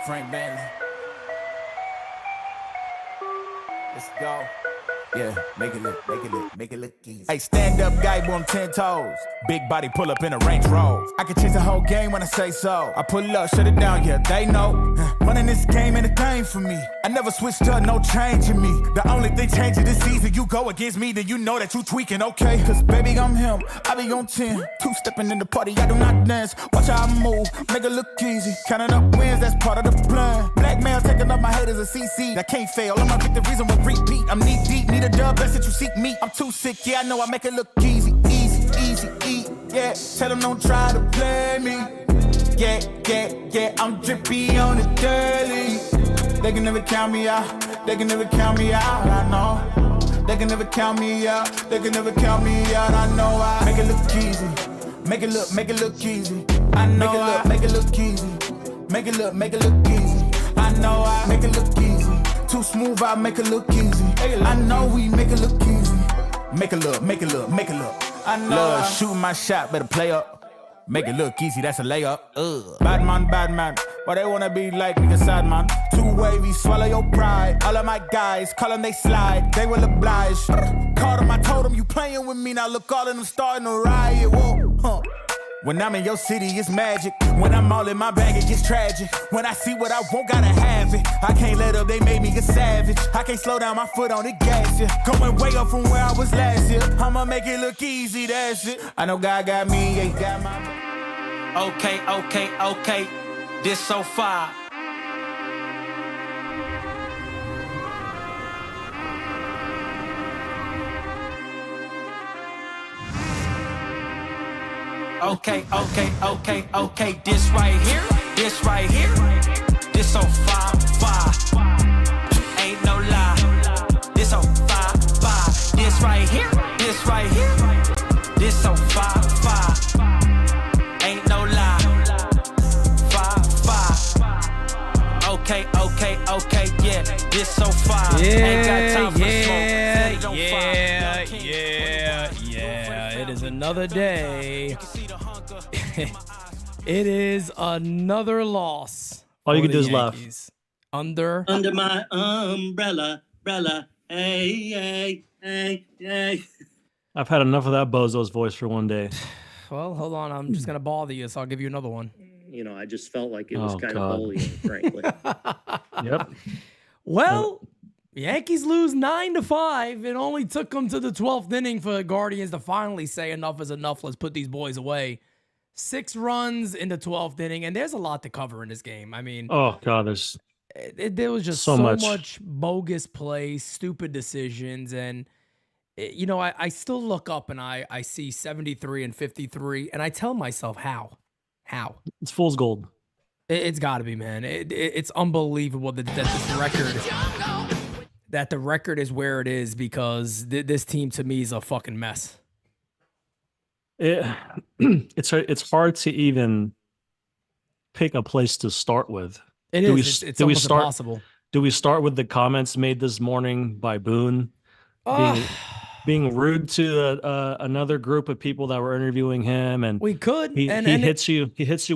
Frank Bailey. Let's go. Yeah, make it look easy. Hey, stand up guy, boy, I'm 10 toes. Big body pull up in a Range Rover. I can change the whole game when I say so. I pull up, shut it down, yeah, they know. Running this game ain't a thing for me. I never switched up, no change in me. The only thing changing this season, you go against me, then you know that you tweaking, okay? Cause baby, I'm him, I be on 10. Two-stepping in the party, I do not dance. Watch how I move, make it look easy. Counting up wins, that's part of the plan. Blackmail, taking up my haters a CC. I can't fail, I'ma get the reason with repeat. I'm knee deep, need a dub, best that you seek me. I'm too sick, yeah, I know I make it look easy. Yeah, tell them don't try to play me. Yeah, I'm drippy on the daily. They can never count me out, I know. They can never count me out, I know. I make it look easy, make it look easy. I know, make it look easy, make it look easy. I know, I make it look easy. Too smooth, I make it look easy. I know we make it look easy. Make it look. I know. Love, shoot my shot, better play up. Make it look easy, that's a layup. Bad man. Why they wanna be like nigga sad man? Too wavy, swallow your pride. All of my guys, call them they slide. They will oblige. Called them, I told them you playing with me. Now look, all of them starting to riot. Whoa, When I'm in your city, it's magic. When I'm all in my bag, it gets tragic. When I see what I want, gotta have it. I can't let up, they made me a savage. I can't slow down my foot on the gas, yeah. Going way up from where I was last year. I'ma make it look easy, that's it. I know God got me, ain't got my... Okay. This so far. Okay. This right here. This so far. Ain't no lie. This so far. This right here. This so far. Ain't no lie. Far. Okay, yeah. This so far. Ain't got time for smoke. Yeah. It is another day. It is another loss. All you can do is Yankees. laugh. Under my umbrella. Hey. I've had enough of that bozo's voice for one day. Well, hold on. I'm just going to bother you, so I'll give you another one. You know, I just felt like it was kind of bullying, frankly. Yep. Well, Yankees lose 9-5. It only took them to the 12th inning for the Guardians to finally say enough is enough. Let's put these boys away. 6 runs in the 12th inning, and there's a lot to cover in this game. I mean, oh God, there was just so much bogus play, stupid decisions, and I still look up and I see 73 and 53, and I tell myself how it's fool's gold. It's got to be, man. It's unbelievable that this record, that the record is where it is, because this team to me is a fucking mess. It's hard to even pick a place to start with. It's almost impossible. Do we start with the comments made this morning by Boone being rude to another group of people that were interviewing him? And we could. He hits you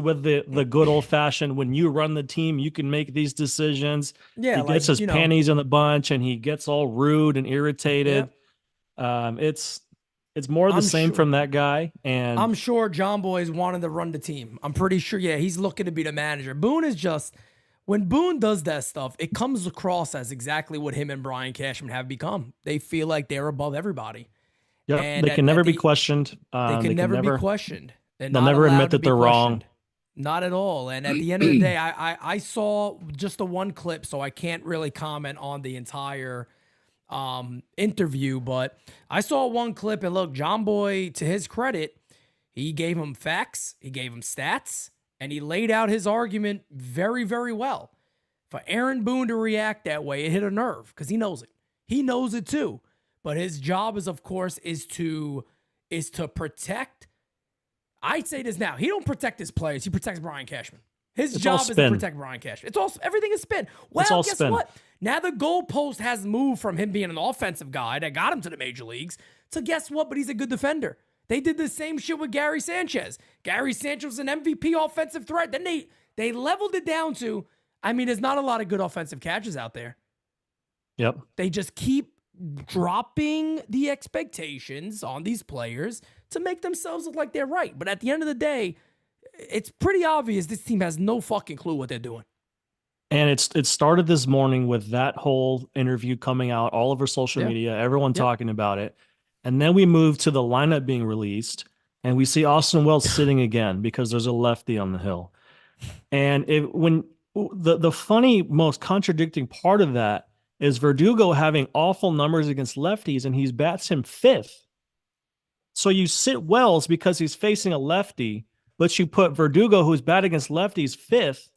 with the good old fashioned, when you run the team, you can make these decisions. Yeah, he gets his panties in the bunch and he gets all rude and irritated. Yep. It's more the same from that guy. And I'm sure John Boy's wanted to run the team. I'm pretty sure. Yeah, he's looking to be the manager. Boone is just, when Boone does that stuff, it comes across as exactly what him and Brian Cashman have become. They feel like they're above everybody. Yeah, they can never be questioned. They can never be questioned. They'll never admit that they're wrong. Not at all. And at the end of the day, I saw just the one clip, so I can't really comment on the entire interview, but I saw one clip, and look, John Boy, to his credit, he gave him facts, he gave him stats, and he laid out his argument very, very well. For Aaron Boone to react that way, it hit a nerve, because he knows it. He knows it too. But his job is, of course, is to protect. I'd say this now. He don't protect his players. He protects Brian Cashman. His job is to protect Brian Cashman. Everything is spin. Well, guess what? Now the goalpost has moved from him being an offensive guy that got him to the major leagues to, guess what? But he's a good defender. They did the same shit with Gary Sanchez. Gary Sanchez was an MVP offensive threat. Then they leveled it down to, I mean, there's not a lot of good offensive catches out there. Yep. They just keep dropping the expectations on these players to make themselves look like they're right. But at the end of the day, it's pretty obvious this team has no fucking clue what they're doing. And it started this morning with that whole interview coming out all over social media, everyone talking about it. And then we move to the lineup being released, and we see Austin Wells sitting again because there's a lefty on the hill. And when the funny, most contradicting part of that is Verdugo having awful numbers against lefties, and he bats him 5th. So you sit Wells because he's facing a lefty, but you put Verdugo, who's bad against lefties, 5th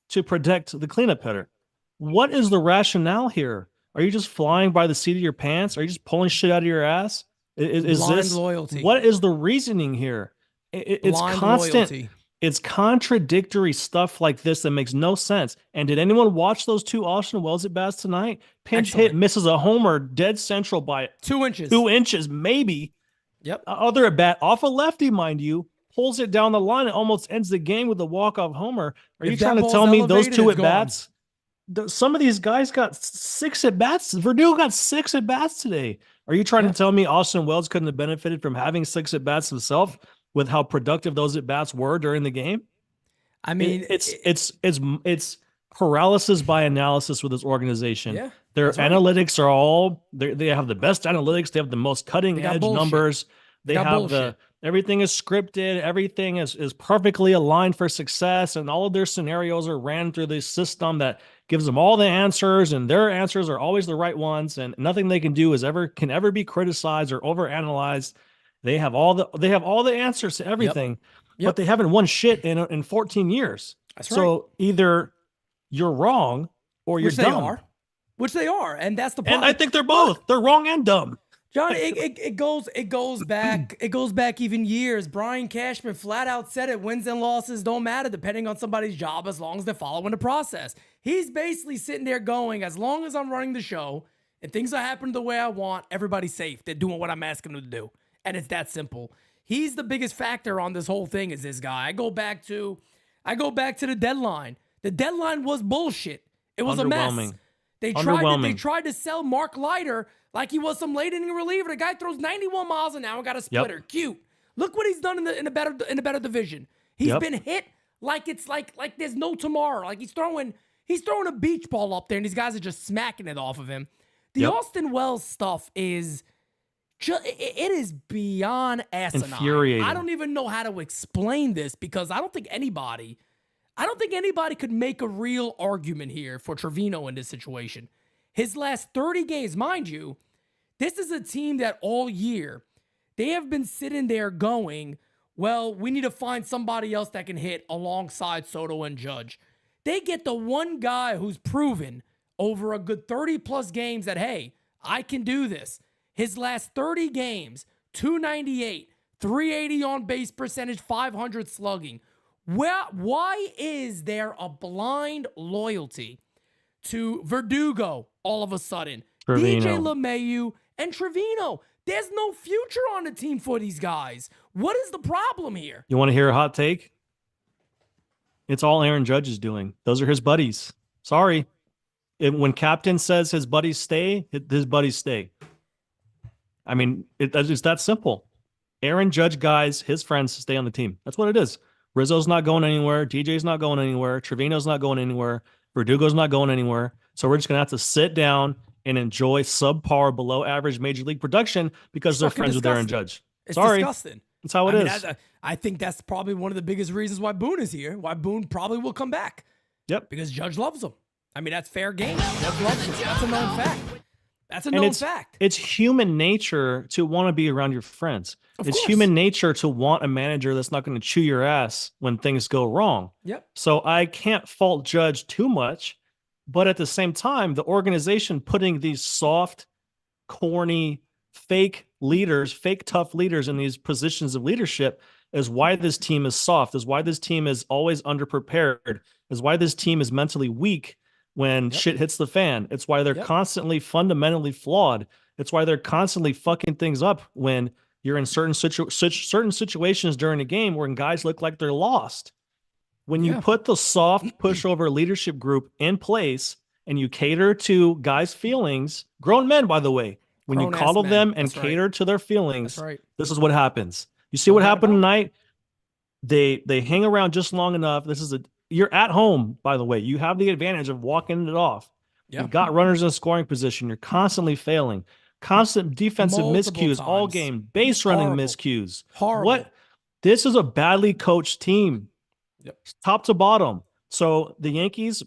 to protect the cleanup hitter. What is the rationale here? Are you just flying by the seat of your pants? Are you just pulling shit out of your ass? Is blind this loyalty? What is the reasoning here? It's blind constant. Loyalty. It's contradictory stuff like this that makes no sense. And did anyone watch those 2 Austin Wells at bats tonight? Pinch hit, misses a homer, dead central by 2 inches. 2 inches, maybe. Yep. Other at bat, off a lefty, mind you, pulls it down the line and almost ends the game with a walk-off homer. Are you trying to tell me those 2 at bats? Some of these guys got 6 at bats. Verdugo got 6 at bats today. Are you trying to tell me Austin Wells couldn't have benefited from having 6 at bats himself with how productive those at bats were during the game? I mean, it's paralysis by analysis with this organization. Yeah, their analytics are all they have the best analytics. They have the most cutting edge numbers. They have everything is scripted. Everything is perfectly aligned for success, and all of their scenarios are ran through this system that gives them all the answers, and their answers are always the right ones, and nothing they can do can ever be criticized or overanalyzed. They have all the answers to everything, but they haven't won shit in 14 years. That's right. So either you're wrong or you're dumb. Which they are, and that's the problem. And I think they're both. They're wrong and dumb. John, it goes back even years. Brian Cashman flat out said it: wins and losses don't matter depending on somebody's job as long as they're following the process. He's basically sitting there going, as long as I'm running the show and things are happening the way I want, everybody's safe. They're doing what I'm asking them to do. And it's that simple. He's the biggest factor on this whole thing is this guy. I go back to the deadline. The deadline was bullshit. It was a mess. They tried to sell Mark Leiter like he was some late inning reliever. The guy throws 91 miles an hour and got a splitter. Cute. Look what he's done in a better division. He's been hit like it's like there's no tomorrow. Like he's throwing a beach ball up there and these guys are just smacking it off of him. The Austin Wells stuff is it is beyond asinine. Infuriating. I don't even know how to explain this because I don't think anybody could make a real argument here for Trevino in this situation. His last 30 games, mind you, this is a team that all year they have been sitting there going, well, we need to find somebody else that can hit alongside Soto and Judge. They get the one guy who's proven over a good 30 plus games that, hey, I can do this. His last 30 games, 298, 380 on base percentage, 500 slugging. Why is there a blind loyalty to Verdugo all of a sudden? Trevino. DJ LeMahieu and Trevino. There's no future on the team for these guys. What is the problem here? You want to hear a hot take? It's all Aaron Judge is doing. Those are his buddies. Sorry. When captain says his buddies stay, his buddies stay. I mean, it's that simple. Aaron Judge guys, his friends stay on the team. That's what it is. Rizzo's not going anywhere. DJ's not going anywhere. Trevino's not going anywhere. Verdugo's not going anywhere. So we're just going to have to sit down and enjoy subpar, below average major league production because they're friends with Aaron Judge. It's Sorry. disgusting. That's how it is. I think that's probably one of the biggest reasons why Boone is here, why Boone probably will come back. Yep. Because Judge loves him. I mean, that's fair game. Judge loves him. That's a known fact. That's a known fact. It's human nature to want to be around your friends. It's human nature to want a manager that's not going to chew your ass when things go wrong. Yep. So I can't fault Judge too much, but at the same time, the organization putting these soft, corny, fake leaders, fake tough leaders in these positions of leadership is why this team is soft, is why this team is always underprepared, is why this team is mentally weak when shit hits the fan. It's why they're constantly fundamentally flawed. It's why they're constantly fucking things up when you're in certain situations during the game where guys look like they're lost. When you put the soft pushover leadership group in place and you cater to guys' feelings, grown men, by the way, when you coddle them and cater to their feelings, this is what happens. You see what happened tonight? They hang around just long enough. You're at home, by the way. You have the advantage of walking it off. You've got runners in scoring position. You're constantly failing. Constant defensive miscues all game. Base running miscues. Horrible. This is a badly coached team. Top to bottom. So the Yankees'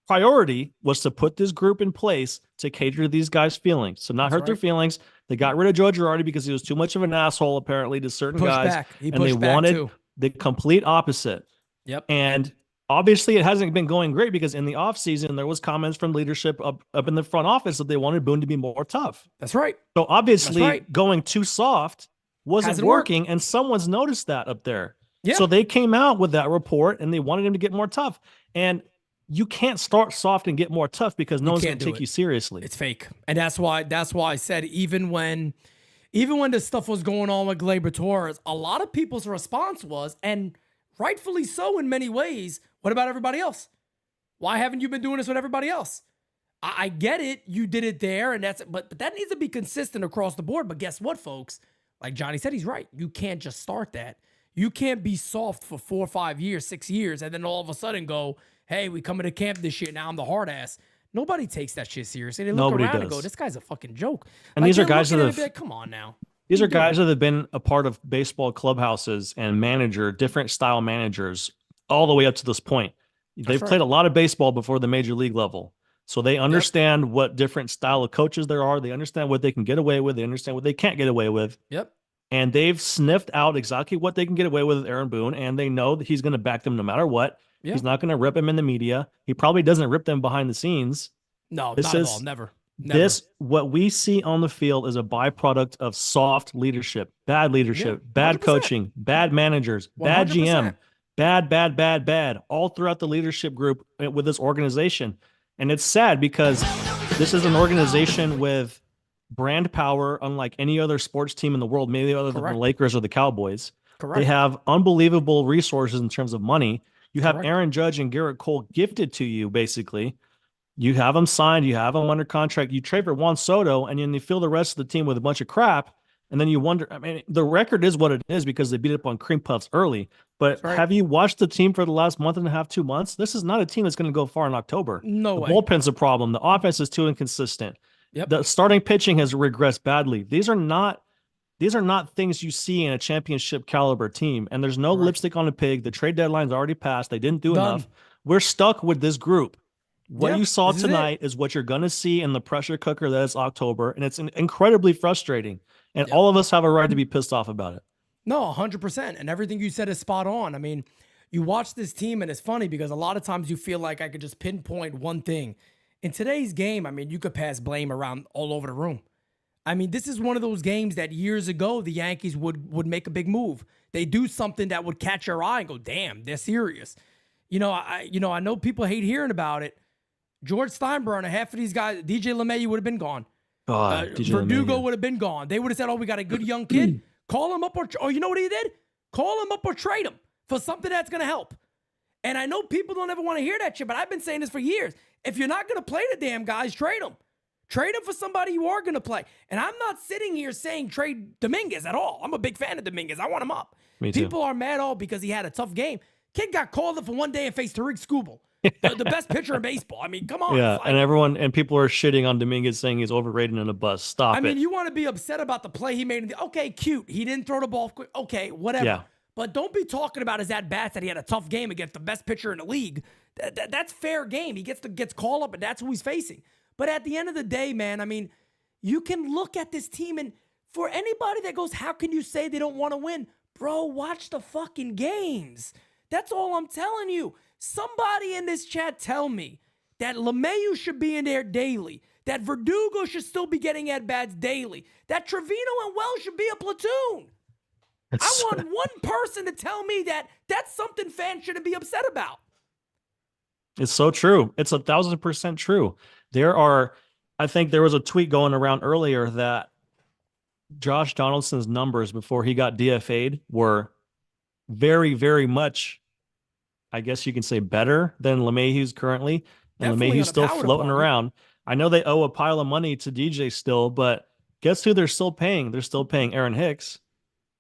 priority was to put this group in place to cater to these guys' feelings, so not hurt their feelings. They got rid of Joe Girardi because he was too much of an asshole, apparently, to certain guys, and they wanted the complete opposite. And obviously, it hasn't been going great because in the offseason, there was comments from leadership up in the front office that they wanted Boone to be more tough. That's right. So obviously, going too soft wasn't working, and someone's noticed that up there. So they came out with that report, and they wanted him to get more tough. And you can't start soft and get more tough because no one's going to take you seriously. It's fake. And that's why I said even when this stuff was going on with Gleyber Torres, a lot of people's response was, and rightfully so in many ways, what about everybody else? Why haven't you been doing this with everybody else? I get it. You did it there, and but that needs to be consistent across the board. But guess what, folks? Like Johnny said, he's right. You can't just start that. You can't be soft for 4 or 5 years, 6 years, and then all of a sudden go, hey, we coming to camp this shit. Now I'm the hard ass. Nobody takes that shit seriously. They look around and go, this guy's a fucking joke. And these are guys that have, come on now. These are guys that have been a part of baseball clubhouses and different style managers all the way up to this point. They've played a lot of baseball before the major league level. So they understand what different style of coaches there are. They understand what they can get away with. They understand what they can't get away with. And they've sniffed out exactly what they can get away with Aaron Boone, and they know that he's going to back them no matter what. He's not going to rip him in the media. He probably doesn't rip them behind the scenes. No, not at all. Never. What we see on the field is a byproduct of soft leadership, bad leadership, bad coaching, bad managers, 100%. Bad GM, bad, all throughout the leadership group with this organization. And it's sad because this is an organization with brand power, unlike any other sports team in the world, maybe other than the Lakers or the Cowboys. They have unbelievable resources in terms of money. You have Aaron Judge and Garrett Cole gifted to you, basically. You have them signed. You have them under contract. You trade for Juan Soto, and then you fill the rest of the team with a bunch of crap. And then you wonder, I mean, the record is what it is because they beat up on cream puffs early. But have you watched the team for the last month and a half, 2 months? This is not a team that's going to go far in October. No way. The bullpen's a problem. The offense is too inconsistent. The starting pitching has regressed badly. These are not things you see in a championship caliber team. And there's no lipstick on a pig. The trade deadline's already passed. They didn't do enough. We're stuck with this group. What you saw tonight is what you're going to see in the pressure cooker that is October. And it's incredibly frustrating. And all of us have a right to be pissed off about it. No, 100%. And everything you said is spot on. I mean, you watch this team and it's funny because a lot of times you feel like I could just pinpoint one thing. In today's game, I mean, you could pass blame around all over the room. I mean, this is one of those games that years ago, the Yankees would make a big move. They do something that would catch your eye and go, damn, they're serious. I know people hate hearing about it. George Steinbrenner, half of these guys, DJ LeMahieu would have been gone. Verdugo would have been gone. They would have said, oh, we got a good young kid. Call him up or you know what he did? Call him up or trade him for something that's going to help. And I know people don't ever want to hear that shit, but I've been saying this for years. If you're not going to play the damn guys, trade them. Trade him for somebody you are going to play. And I'm not sitting here saying trade Dominguez at all. I'm a big fan of Dominguez. I want him up. Me too. People are mad all because he had a tough game. Kid got called up for one day and faced Tariq Skubal, the best pitcher in baseball. I mean, come on. Yeah, and people are shitting on Dominguez saying he's overrated in a bus. Stop it. I mean, you want to be upset about the play he made. Okay, cute. He didn't throw the ball quick. Okay, whatever. Yeah. But don't be talking about his at-bats that he had a tough game against the best pitcher in the league. That's fair game. He gets called up, and that's who he's facing. But at the end of the day, man, I mean, you can look at this team, and for anybody that goes, how can you say they don't want to win? Bro, watch the fucking games. That's all I'm telling you. Somebody in this chat tell me that LeMahieu should be in there daily, that Verdugo should still be getting at-bats daily, that Trevino and Wells should be a platoon. I want one person to tell me that that's something fans shouldn't be upset about. It's so true. It's 1,000% true. I think there was a tweet going around earlier that Josh Donaldson's numbers before he got DFA'd were very, very much I guess you can say, better than LeMahieu's currently. And Definitely LeMahieu's on the still power floating department. around. I know they owe a pile of money to DJ still, but guess who they're still paying? They're still paying Aaron Hicks.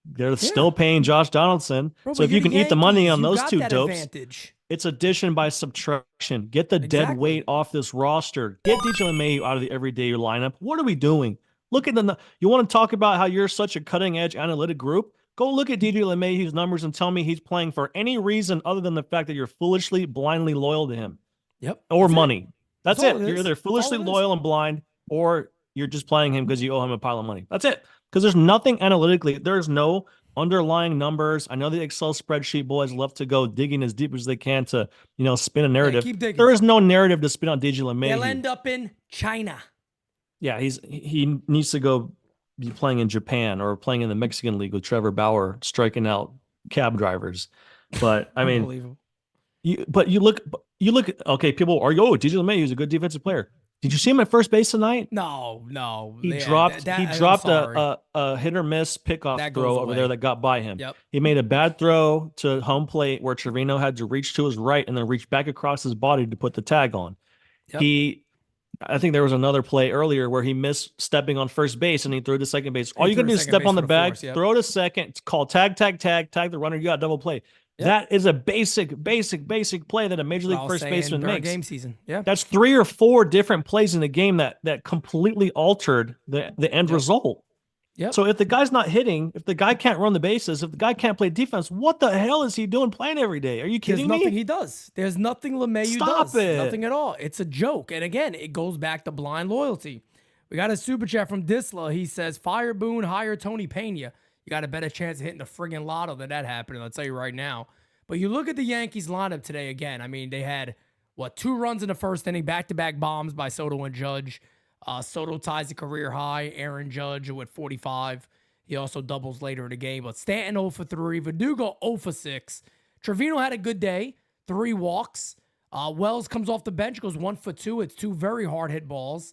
They're still paying Josh Donaldson. Bro, So but if you're you the can eat the money Yankees. on You those got two that dopes, advantage. it's addition by subtraction. Get the dead Exactly. weight off this roster. Get DJ LeMahieu out of the everyday lineup. What are we doing? Look at you want to talk about how you're such a cutting edge analytic group? Go look at DJ LeMahieu's numbers and tell me he's playing for any reason other than the fact that you're foolishly, blindly loyal to him. Yep. Or money. That's all it. it You're is. either That's all foolishly it is. loyal and blind, or you're just playing him because you owe him a pile of money. That's it. Because there's nothing analytically. There's no underlying numbers. I know the Excel spreadsheet boys love to go digging as deep as they can to, spin a narrative. keep digging. There is no narrative to spin on DJ LeMahieu. They'll end up in China. Yeah, he needs to go be playing in Japan or playing in the Mexican League with Trevor Bauer striking out cab drivers. But I mean, Unbelievable. you look. Okay, people are DJ LeMahieu is a good defensive player. Did you see him at first base tonight? No. He Yeah, dropped I'm a hit or miss pickoff That throw goes over away. there that got by him. Yep. He made a bad throw to home plate where Trevino had to reach to his right and then reach back across his body to put the tag on. Yep. I think there was another play earlier where he missed stepping on first base and he threw to second base. All you got to do is step on the bag, throw to second, it's called tag the runner, you got double play. Yep. That is a basic play that a major league first baseman makes. Game season. Yeah. That's 3 or 4 different plays in the game that completely altered the end result. Yep. So if the guy's not hitting, if the guy can't run the bases, if the guy can't play defense, what the hell is he doing playing every day? Are you kidding me? There's nothing he does. There's nothing LeMahieu Stop does. it. Nothing at all. It's a joke. And again, it goes back to blind loyalty. We got a super chat from Disla. He says, fire Boone, hire Tony Pena. You got a better chance of hitting the friggin' lotto than that happening. I'll tell you right now. But you look at the Yankees lineup today again. I mean, they had, 2 runs in the first inning, back-to-back bombs by Soto and Judge. Soto ties the career high. Aaron Judge with 45. He also doubles later in the game. But Stanton 0 for 3. Verdugo 0 for 6. Trevino had a good day. 3 walks. Wells comes off the bench, goes 1 for 2. It's 2 very hard hit balls.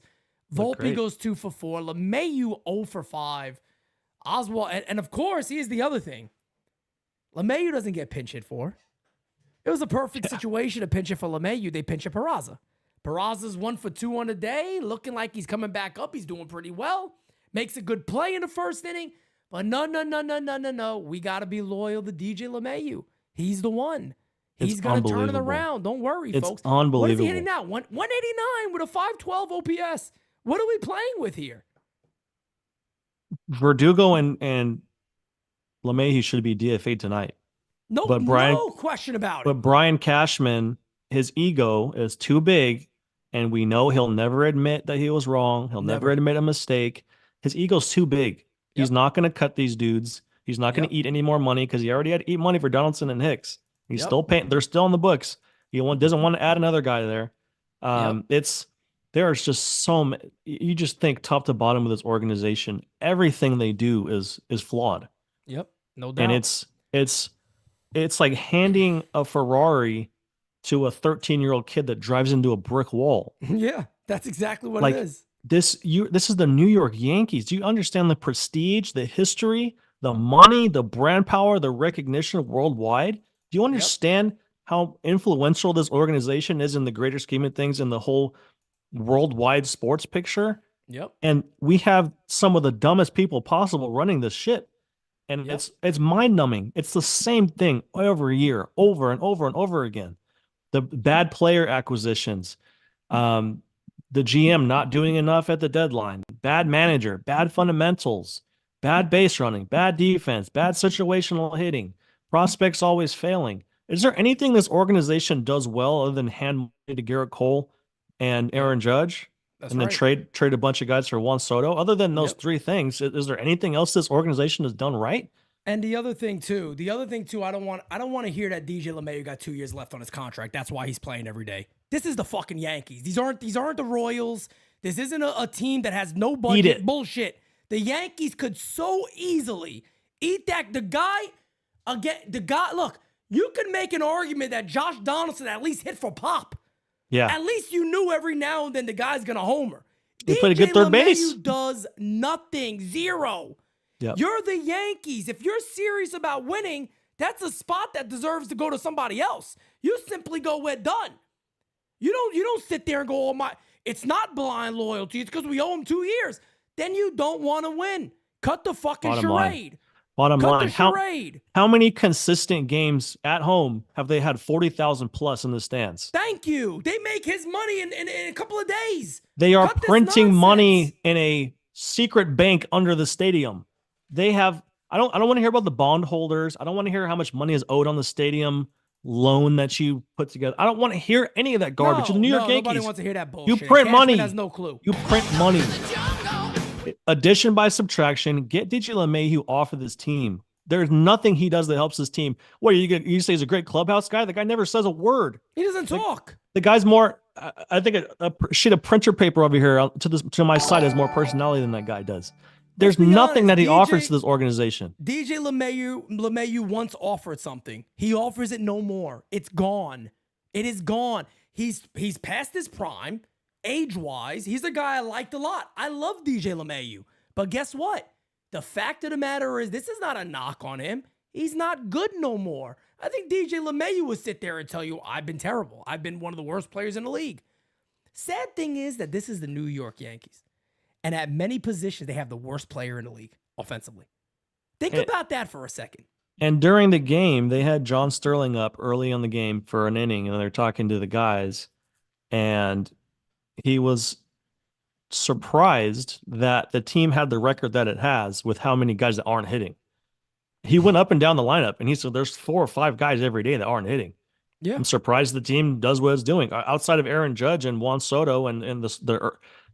Volpe goes 2 for 4. LeMahieu 0 for 5. Oswald, and of course, here's the other thing. LeMahieu doesn't get pinch hit for. It was a perfect situation to pinch it for LeMahieu. They pinch it Peraza. Peraza's 1 for 2 on the day, looking like he's coming back up. He's doing pretty well. Makes a good play in the first inning. But no. We got to be loyal to DJ LeMahieu. He's the one. He's going to turn it around. Don't worry, folks. It's unbelievable. What is he hitting now? 189 with a 512 OPS. What are we playing with here? Verdugo and LeMahieu should be DFA'd tonight. No question about it. But Brian Cashman, his ego is too big, and we know he'll never admit that he was wrong. He'll never admit a mistake. His ego's too big. He's not going to cut these dudes. He's not going to eat any more money because he already had to eat money for Donaldson and Hicks. He's still paying. They're still in the books. He doesn't want to add another guy there. There's just so many. You just think top to bottom of this organization, everything they do is flawed. Yep, no doubt. And it's like handing a Ferrari to a 13-year-old kid that drives into a brick wall. Yeah, that's exactly what it is. This is the New York Yankees. Do you understand the prestige, the history, the money, the brand power, the recognition worldwide? Do you understand how influential this organization is in the greater scheme of things in the whole worldwide sports picture? Yep. And we have some of the dumbest people possible running this shit. And it's mind-numbing. It's the same thing every year, over and over and over again. The bad player acquisitions, the GM not doing enough at the deadline, bad manager, bad fundamentals, bad base running, bad defense, bad situational hitting, prospects always failing. Is there anything this organization does well other than hand money to Garrett Cole and Aaron Judge? Then trade a bunch of guys for Juan Soto? Other than those 3 things, is there anything else this organization has done right? And the other thing too, I don't want to hear that DJ LeMahieu got 2 years left on his contract. That's why he's playing every day. This is the fucking Yankees. These aren't the Royals. This isn't a team that has no budget. Bullshit. The Yankees could so easily eat that. The guy, look, you could make an argument that Josh Donaldson at least hit for pop. Yeah. At least you knew every now and then the guy's going to homer. He played a good third base. Does nothing. 0. Yep. You're the Yankees. If you're serious about winning, That's a spot that deserves to go to somebody else. You simply go, we're done. You don't sit there and go, oh my, it's not blind loyalty. It's because we owe him 2 years. Then you don't want to win. Cut the fucking charade. Bottom line, charade. How many consistent games at home have they had 40,000 plus in the stands? Thank you. They make his money in a couple of days. They are printing money in a secret bank under the stadium. They have. I don't want to hear about the bondholders. I don't want to hear how much money is owed on the stadium loan that you put together. I don't want to hear any of that garbage. The New York Yankees. Nobody wants to hear that bullshit. You print money. Has no clue. You print money. Addition by subtraction. Get DJ LeMahieu off of this team. There's nothing he does that helps his team. What are you say he's a great clubhouse guy? The guy never says a word. He doesn't talk. The guy's more. I think a sheet of printer paper over here to my side has more personality than that guy does. There's nothing that he offers to this organization. DJ LeMahieu once offered something. He offers it no more. It's gone. It is gone. He's past his prime, age-wise. He's a guy I liked a lot. I love DJ LeMahieu. But guess what? The fact of the matter is, this is not a knock on him. He's not good no more. I think DJ LeMahieu would sit there and tell you, I've been terrible. I've been one of the worst players in the league. Sad thing is that this is the New York Yankees. And at many positions, they have the worst player in the league offensively. Think about that for a second. And during the game, they had John Sterling up early on the game for an inning, and they're talking to the guys. And he was surprised that the team had the record that it has with how many guys that aren't hitting. He went up and down the lineup, and he said there's 4 or 5 guys every day that aren't hitting. Yeah, I'm surprised the team does what it's doing. Outside of Aaron Judge and Juan Soto and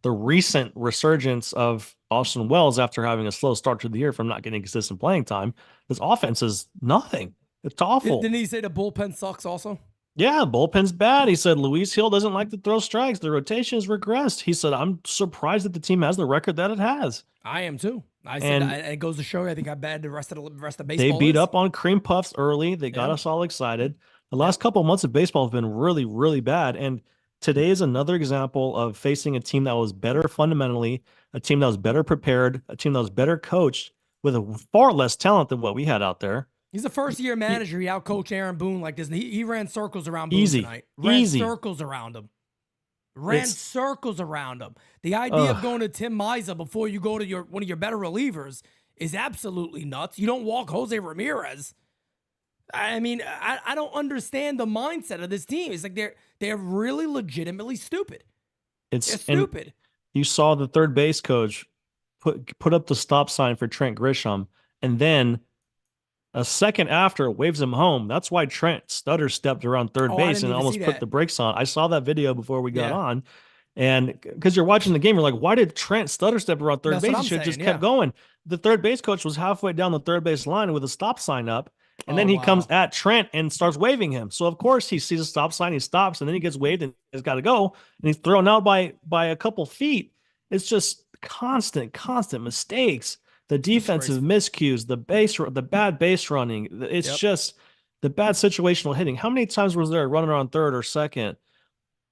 the recent resurgence of Austin Wells after having a slow start to the year from not getting consistent playing time, this offense is nothing. It's awful. Didn't he say the bullpen sucks also? Yeah, bullpen's bad. He said Luis Hill doesn't like to throw strikes. The rotation has regressed. He said, I'm surprised that the team has the record that it has. I am too. I said, and it goes to show you, I think how bad the rest of baseball They beat is. up on cream puffs early. They got us all excited. The last couple of months of baseball have been really, really bad. And today is another example of facing a team that was better fundamentally, a team that was better prepared, a team that was better coached with a far less talent than what we had out there. He's a first-year manager. He outcoached Aaron Boone like this. He ran circles around Boone tonight. Ran circles around him. Circles around him. The idea of going to Tim Misa before you go to one of your better relievers is absolutely nuts. You don't walk Jose Ramirez. I mean, I don't understand the mindset of this team. It's like they're really legitimately stupid. They're stupid. You saw the third base coach put up the stop sign for Trent Grisham, and then a second after waves him home. That's why Trent stutter stepped around third base and almost put the brakes on. I saw that video before we got on. And because you're watching the game, you're like, why did Trent stutter step around third base? He should have just kept going. The third base coach was halfway down the third base line with a stop sign up. And then he comes at Trent and starts waving him. So, of course, he sees a stop sign. He stops, and then he gets waved and he's got to go. And he's thrown out by a couple feet. It's just constant mistakes. The defensive miscues, the bad base running. It's just the bad situational hitting. How many times was there a runner on third or second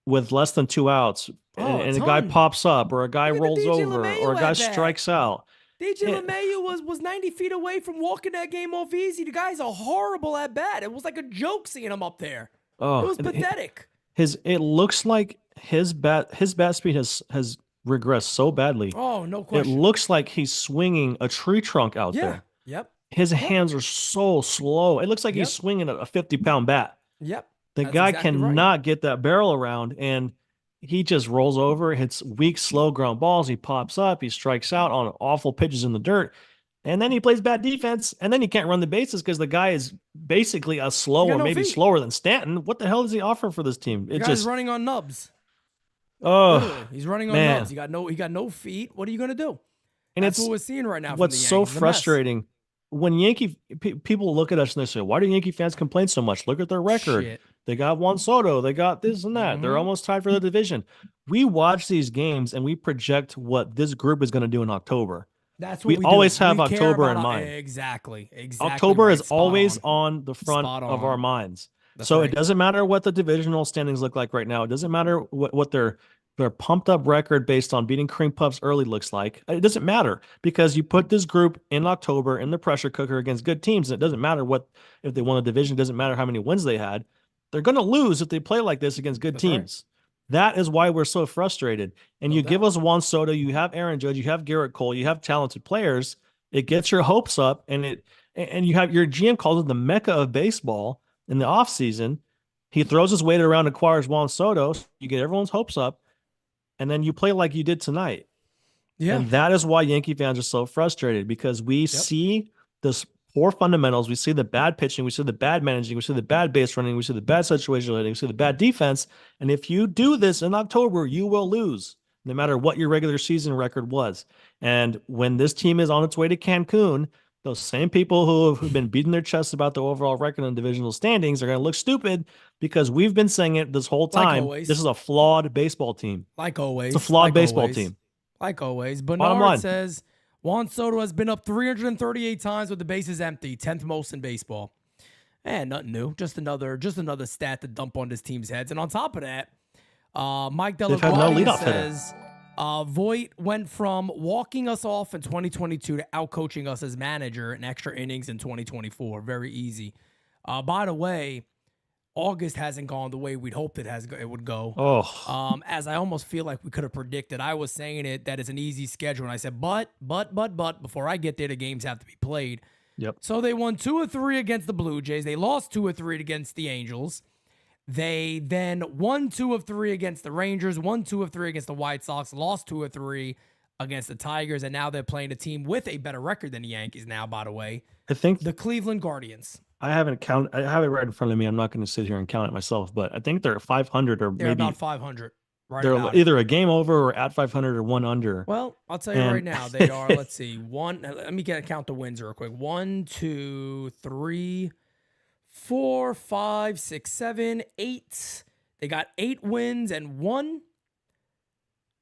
with less than 2 outs and a guy pops up or a guy rolls over or a guy strikes out? DJ LeMahieu was 90 feet away from walking that game off easy. The guy's a horrible at bat. It was like a joke seeing him up there. It was pathetic. It looks like his bat speed has regressed so badly. Oh, no question. It looks like he's swinging a tree trunk out there. Yep. His hands are so slow. It looks like he's swinging a 50-pound bat. Yep. The guy cannot get that barrel around, and he just rolls over, hits weak, slow ground balls. He pops up. He strikes out on awful pitches in the dirt. And then he plays bad defense, and then he can't run the bases because the guy is basically slower than Stanton. What the hell does he offer for this team? The guy's running on nubs. Oh, literally. He's running on nubs. He got no feet. What are you going to do? And that's what we're seeing right now. What's so frustrating when Yankee people look at us and they say, "Why do Yankee fans complain so much? Look at their record. Shit. They got Juan Soto. They got this and that. They're almost tied for the division." We watch these games and we project what this group is going to do in October. That's what we always have October in mind. Exactly. October is always on the front of our minds. So it doesn't matter what the divisional standings look like right now. It doesn't matter what their their pumped up record based on beating cream puffs early looks like. It doesn't matter because you put this group in October in the pressure cooker against good teams. And it doesn't matter if they won a division. It doesn't matter how many wins they had. They're going to lose if they play like this against good teams. Right. That is why we're so frustrated. And you give us Juan Soto, you have Aaron Judge, you have Garrett Cole, you have talented players. It gets your hopes up, and you have your GM calls it the mecca of baseball in the offseason. He throws his weight around, acquires Juan Soto. You get everyone's hopes up, and then you play like you did tonight. Yeah. And that is why Yankee fans are so frustrated, because we see this poor fundamentals. We see the bad pitching. We see the bad managing. We see the bad base running. We see the bad situational hitting. We see the bad defense. And if you do this in October, you will lose, no matter what your regular season record was. And when this team is on its way to Cancun, those same people who've been beating their chests about the overall record and divisional standings are going to look stupid, because we've been saying it this whole time. Like this is a flawed baseball team. Like always. It's a flawed baseball team. Like always. Bernard says Juan Soto has been up 338 times with the bases empty, 10th most in baseball. Nothing new. Just another stat to dump on this team's heads. And on top of that, Mike Delaguardia says Voit went from walking us off in 2022 to outcoaching us as manager in extra innings in 2024. Very easy. By the way, August hasn't gone the way we'd hoped it would go. As I almost feel like we could have predicted. I was saying that it's an easy schedule, and I said, but, before I get there, the games have to be played. Yep. So they won 2 or 3 against the Blue Jays. They lost 2 or 3 against the Angels. They then won 2 of 3 against the Rangers, won 2 of 3 against the White Sox, lost 2 or 3 against the Tigers, and now they're playing a team with a better record than the Yankees now, by the way. I think the Cleveland Guardians. I have it right in front of me. I'm not going to sit here and count it myself, but I think they're at 500 or they're maybe about 500. They're either a game over or at 500 or 1 under. Well, I'll tell you right now, they are. Let's see. Let me count the wins real quick. 1, 2, 3, 4, 5, 6, 7, 8. They got 8 wins and 1,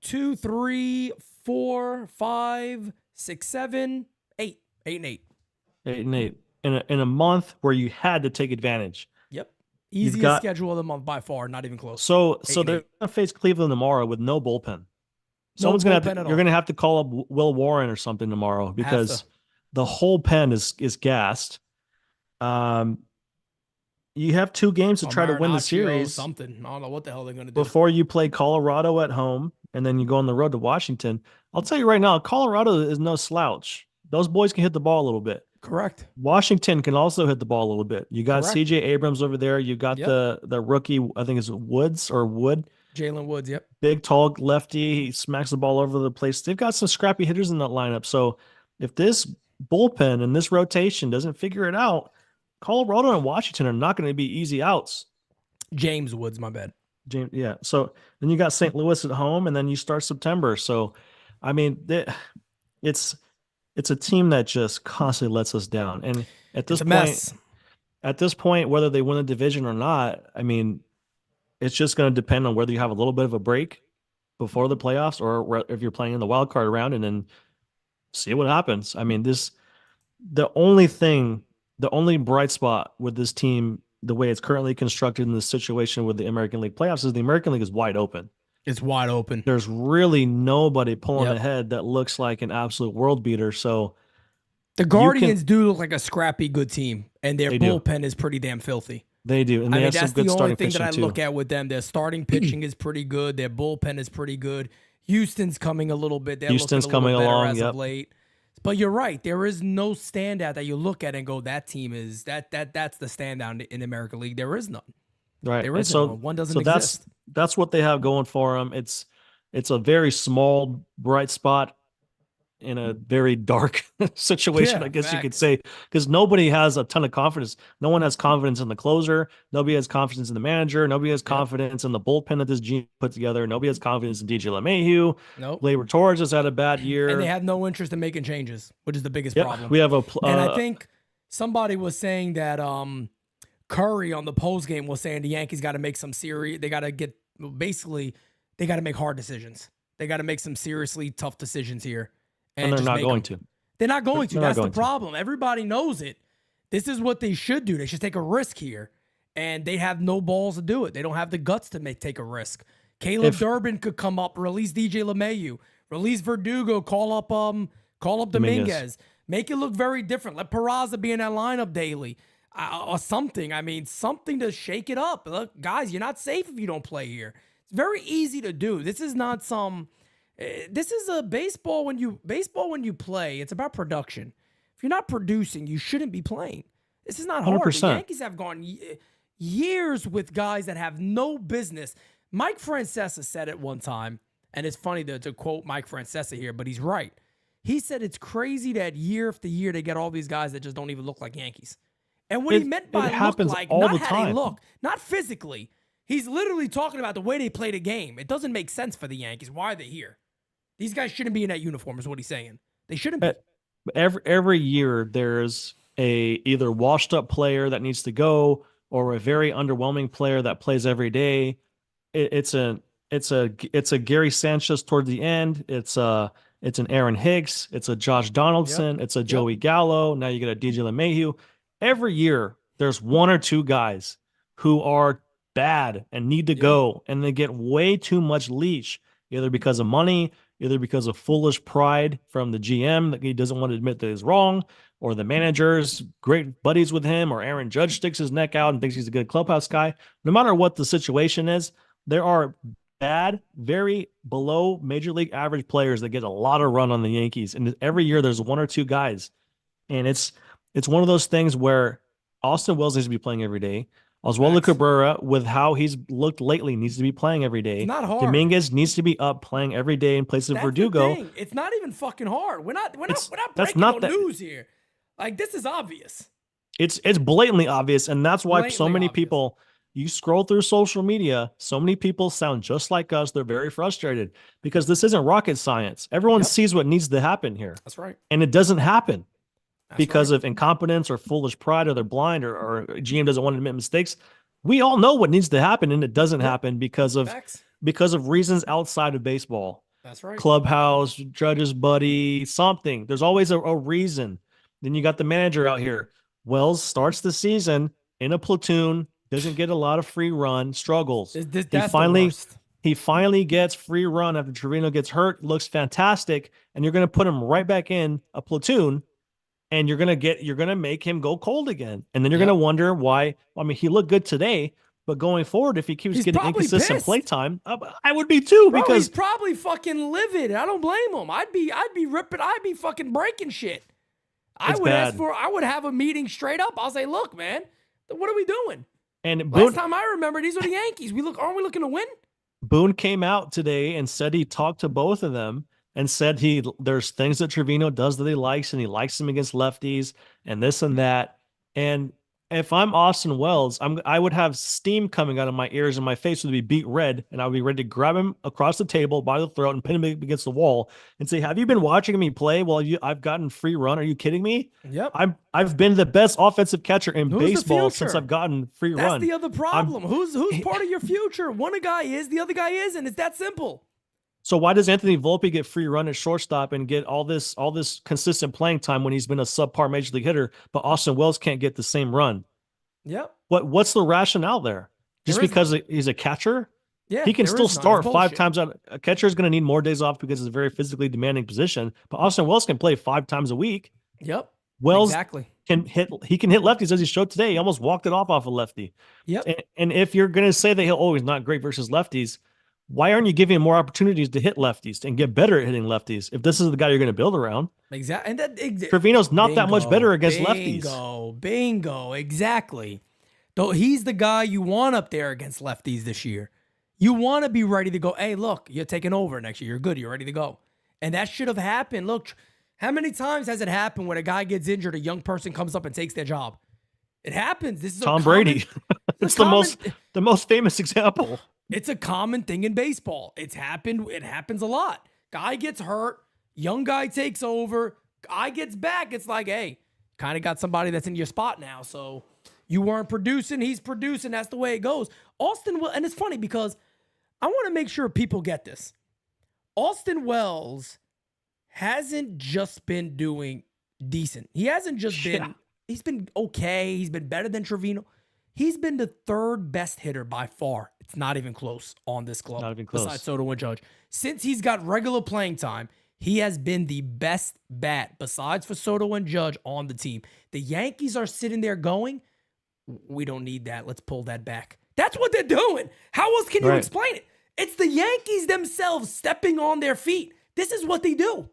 2, 3, 4, 5, 6, 7, 8. 8 and 8. 8 and 8. In a month where you had to take advantage. Yep. Easiest schedule of the month by far, not even close. So they're going to face Cleveland tomorrow with no bullpen. You're going to have to call up Will Warren or something tomorrow, because the whole pen is gassed. You have 2 games to try to win the series. Something. I don't know what the hell they're going to do. Before you play Colorado at home, and then you go on the road to Washington. I'll tell you right now, Colorado is no slouch. Those boys can hit the ball a little bit. Correct. Washington can also hit the ball a little bit. You got C.J. Abrams over there. You got the rookie, I think it's Wood. Jalen Woods, yep. Big, tall lefty. He smacks the ball over the place. They've got some scrappy hitters in that lineup. So if this bullpen and this rotation doesn't figure it out, Colorado and Washington are not going to be easy outs. James Woods, my bad. Yeah. So then you got St. Louis at home, and then you start September. So, I mean, it's a team that just constantly lets us down. And at this point, whether they win the division or not, I mean, it's just going to depend on whether you have a little bit of a break before the playoffs, or if you're playing in the wild card round, and then see what happens. I mean, the only bright spot with this team, the way it's currently constructed in this situation with the American League playoffs, is the American League is wide open. It's wide open. There's really nobody pulling ahead that looks like an absolute world beater. So the Guardians do look like a scrappy good team, and their bullpen is pretty damn filthy. They do. And they have some good starting pitching too. That's the only thing that I look at with them. Their starting pitching is pretty good. Their bullpen is pretty good. Houston's coming a little bit. Houston's coming along as of late. But you're right. There is no standout that you look at and go, that team is that's the standout in the American League. There is none. Right. There is none. One doesn't exist. That's what they have going for them. It's a very small bright spot in a very dark situation, I guess you could say, because nobody has a ton of confidence. No one has confidence in the closer. Nobody has confidence in the manager. Nobody has confidence in the bullpen that this GM put together. Nobody has confidence in DJ LeMahieu. Nope. Gleyber Torres has had a bad year. And they have no interest in making changes, which is the biggest problem. We have and I think somebody was saying that Curry on the Postgame was saying the Yankees got to make some serious, they got to make hard decisions. They got to make some seriously tough decisions here. And they're not going to. They're not going to. That's the problem. Everybody knows it. This is what they should do. They should take a risk here. And they have no balls to do it. They don't have the guts to take a risk. Caleb Durbin could come up, release DJ LeMahieu, release Verdugo, call up Dominguez. Make it look very different. Let Peraza be in that lineup daily or something. I mean, something to shake it up. Look, guys, you're not safe if you don't play here. It's very easy to do. This is not some. This is a baseball when you play. It's about production. If you're not producing, you shouldn't be playing. This is not hard. 100%. The Yankees have gone years with guys that have no business. Mike Francesa said it one time, and it's funny to quote Mike Francesa here, but he's right. He said it's crazy that year after year they get all these guys that just don't even look like Yankees. And what he meant by look like, not how they look, not physically. He's literally talking about the way they play the game. It doesn't make sense for the Yankees. Why are they here? These guys shouldn't be in that uniform is what he's saying. They shouldn't be. Every year there's a either washed up player that needs to go or a very underwhelming player that plays every day. It's a Gary Sanchez toward the end. It's an Aaron Hicks. It's a Josh Donaldson. It's a Joey Gallo. Now you get a DJ LeMahieu. Every year there's one or two guys who are bad and need to go, and they get way too much leash, either because of money, either because of foolish pride from the GM that he doesn't want to admit that he's wrong, or the manager's great buddies with him, or Aaron Judge sticks his neck out and thinks he's a good clubhouse guy. No matter what the situation is, there are bad, very below major league average players that get a lot of run on the Yankees. And every year there's one or two guys. And it's one of those things where Austin Wells needs to be playing every day. Oswaldo Cabrera, with how he's looked lately, needs to be playing every day. It's not hard. Dominguez needs to be up playing every day in place of Verdugo. It's not even fucking hard. We're not breaking no news here. Like, this is obvious. It's blatantly obvious, and that's why so many people, you scroll through social media, so many people sound just like us. They're very frustrated because this isn't rocket science. Everyone sees what needs to happen here. That's right. And it doesn't happen. Because of incompetence or foolish pride, or they're blind, or GM doesn't want to admit mistakes. We all know what needs to happen, and it doesn't happen because of reasons outside of baseball. That's right. Clubhouse, Judge's buddy, something. There's always a reason. Then you got the manager out here. Wells starts the season in a platoon, doesn't get a lot of free run, struggles. He finally gets free run after Trevino gets hurt, looks fantastic, and you're going to put him right back in a platoon. And you're gonna make him go cold again, and then you're gonna wonder why. I mean, he looked good today, but going forward, if he keeps getting inconsistent play time, I would be too. Bro, because he's probably fucking livid. I don't blame him. I'd be ripping. I'd be fucking breaking shit. I would have a meeting straight up. I'll say, look, man, what are we doing? And last time I remember, these are the Yankees. Aren't we looking to win? Boone came out today and said he talked to both of them. And said there's things that Trevino does that he likes, and he likes him against lefties and this and that. And if I'm Austin Wells, I would have steam coming out of my ears, and my face would be beat red, and I would be ready to grab him across the table by the throat and pin him against the wall and say, "Have you been watching me play while I've gotten free run? Are you kidding me? Yep. I've been the best offensive catcher in baseball since I've gotten free run." That's the other problem. Who's part of your future? One guy is, the other guy isn't. It's that simple. So why does Anthony Volpe get free run at shortstop and get all this consistent playing time when he's been a subpar major league hitter, but Austin Wells can't get the same run? Yep. What's the rationale there? Just because he's a catcher? Yeah, he can still start 5 times out. A catcher is going to need more days off because it's a very physically demanding position, but Austin Wells can play 5 times a week. Yep. Wells can hit lefties, as he showed today. He almost walked it off a lefty. Yep. And if you're going to say that he's not great versus lefties, why aren't you giving him more opportunities to hit lefties and get better at hitting lefties if this is the guy you're going to build around? Exactly. And Trevino's not that much better against lefties. Bingo. Exactly. Though he's the guy you want up there against lefties this year. You want to be ready to go, hey, look, you're taking over next year. You're good. You're ready to go. And that should have happened. Look, how many times has it happened when a guy gets injured, a young person comes up and takes their job? It happens. This is Tom Brady. It's the most famous example. It's a common thing in baseball. It's happened. It happens a lot. Guy gets hurt. Young guy takes over. Guy gets back. It's like, hey, kind of got somebody that's in your spot now. So you weren't producing. He's producing. That's the way it goes. Austin Wells, and it's funny because I want to make sure people get this. Austin Wells hasn't just been doing decent. He hasn't just been, he's been okay. He's been better than Trevino. He's been the third best hitter by far. It's not even close on this club. Not even close. Besides Soto and Judge. Since he's got regular playing time, he has been the best bat, besides for Soto and Judge, on the team. The Yankees are sitting there going, we don't need that. Let's pull that back. That's what they're doing. How else can you explain it? It's the Yankees themselves stepping on their feet. This is what they do.